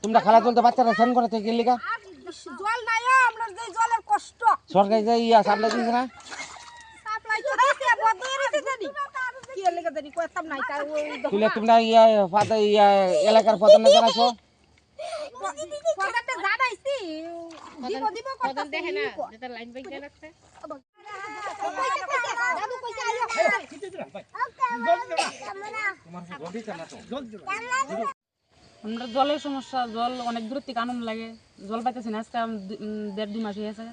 তোমরা খালা চলতে বাচ্চারা স্নান করতে গেলি কা জল নাই আমরা যে জলের কষ্ট সরকারি যে ইয়া সাপ্লাই দিছে না সাপ্লাই তো দিতে বন্ধ হইছে জানি কি এর লাগা জানি কইতাম নাই কার ওই তুলে তোমরা ইয়া ফাদা ইয়া এলাকার প্রধান জানাছো পদাটা জানাইছি দিব কথা দেখে না যেটা লাইন বাইকে রাখছে দাদু কইছে আইও আমরা জলের সমস্যা জল অনেক দূর থেকে আনন্দ লাগে জল পাইতেছি না আজকে 1.5-2 মাস হয়ে গেছে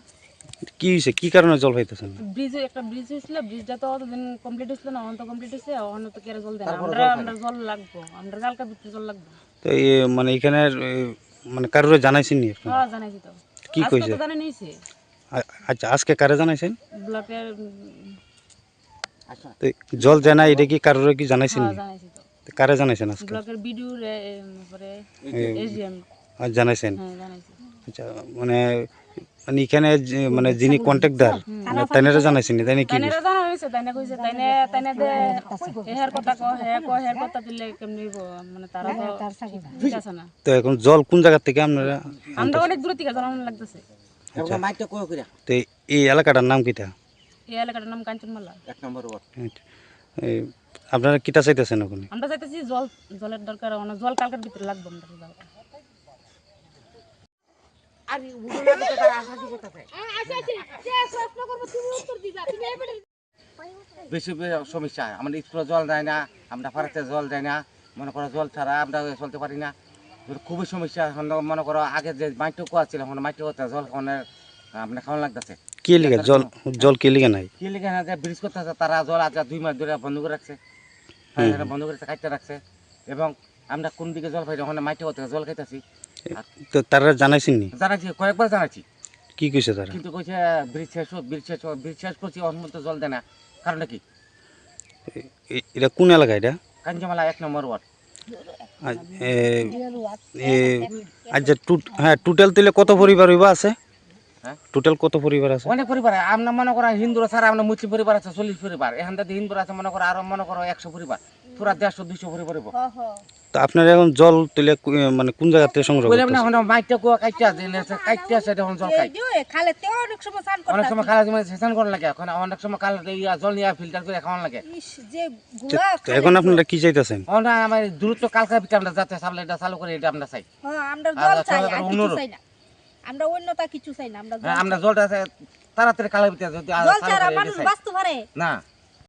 কি হইছে কি কারণে জল পাইতেছেন ব্রিজ একটা ব্রিজ হয়েছিল ব্রিজটা তো অতদিন কমপ্লিট হয়েছিল না অন্ত কমপ্লিট হয়েছে অন্য তো কেরে জল দেয় না আমরা জল লাগবো আমরা কালকে ভিতরে জল লাগবে তো মানে এখানে মানে কারোর জানাইছেন নি আপনি হ্যাঁ জানাইছি তো কি কইছে জানা নিয়েছে আচ্ছা আজকে কারে জানাইছেন ব্লকের তো জল জানা এটা কি কারোর কি জানাইছেন নি জানাইছি তো কারে জানাইছেন আজকে ব্লকের বিডিও পরে এসডিএম জানাইছেন হ্যাঁ জানাইছি আচ্ছা মানে মানে এখানে মানে যিনি কন্ট্রাক্টর মানে তাইনারে জানাইছেন নি তাইনে কি তাইনে জানা হইছে তাইনে কইছে তাইনে দে হেয়ার কথা কো হেয়ার কথা দিলে কেমনি মানে তারা তো ঠিক আছে না তো এখন জল কোন জায়গা থেকে আপনারা আমরা অনেক দূর থেকে জানানো লাগতেছে তোমরা মাইকটা কই কইরা তো এই এলাকাটার নাম কিটা এই এলাকাটার নাম কাঞ্চনমালা 1 নম্বর ওয়ার্ড আপনারা কিটা চাইতেছেন ওখানে আমরা চাইতেছি জলের দরকার অনেক জল কালকের ভিতরে লাগবে আমরা আর উড়না দিতে তার আশা কি করতেছে যে প্রশ্ন করব তুমি উত্তর দিবা তুমি এবারে বেশি সমস্যা আমাদের স্কুলে জল দেয় না আমরা পাড়াতে জল দেয় না মনে করো জল ছাড়া আমরা চলতে পারি না খুবই সমস্যা এখন মনে করো আগে যে মাইটু কুয়া ছিল এখন মাইটু করতে জল আপনার খাওয়ান লাগতেছে কি লিগে জল জল কি লিগে নাই কি লিখে না যে ব্রিজ করতেছে তারা জল আজ 2 মাস ধরে বন্ধ করে রাখছে বন্ধ করে কাটতে রাখছে এবং আমরা কোন দিকে জল পাই ওখানে মাইটু করতে জল খাইতেছি তো তারা জানাইছেন নি জানাচ্ছি কয়েকবার জানাচ্ছি কি কইছে তারা কিন্তু কইছে ব্রিজ শেষ করছি অন্য জল দেয় না কারণটা কি এটা কোন এলাকা এটা কাঞ্চনমালা 1 নম্বর ওয়ার্ড আচ্ছা হ্যাঁ টোটাল তাহলে কত পরিবার হইবা আছে হ্যাঁ টোটাল কত পরিবার আছে অনেক পরিবার আমরা মনে করো হিন্দুরা ছাড়া আমরা মুসলিম পরিবার আছে 40 পরিবার এখান থেকে হিন্দুরা আছে মনে করো আরো মনে করো 100 পরিবার পুরা 150-200 পরিবার হইব তো আপনারা এখন জল তুলে মানে কোন জায়গা থেকে সংগ্রহ বললাম করতেছেন না এখন মাইটটা কুয়া কাটতে আছে এখন জল খাই খালে তেও অনেক সময় স্নান করতে অনেক সময় খালা জমে সেশন করার লাগে এখন অনেক সময় খালা জল নিয়ে ফিল্টার করে খাওয়ান লাগে যে গুলা তো এখন আপনারা কি চাইতেছেন আমরা আমার দ্রুত কালকা ভিতরে আমরা যাতে সাপ্লাইটা চালু করে এটা আমরা চাই হ্যাঁ আমরা জল চাই আর কিছু চাই না আমরা অন্যতা কিছু চাই না আমরা আমরা জলটা তাড়াতাড়ি কালা ভিতরে যদি জল ছাড়া মানুষ বাঁচতে পারে না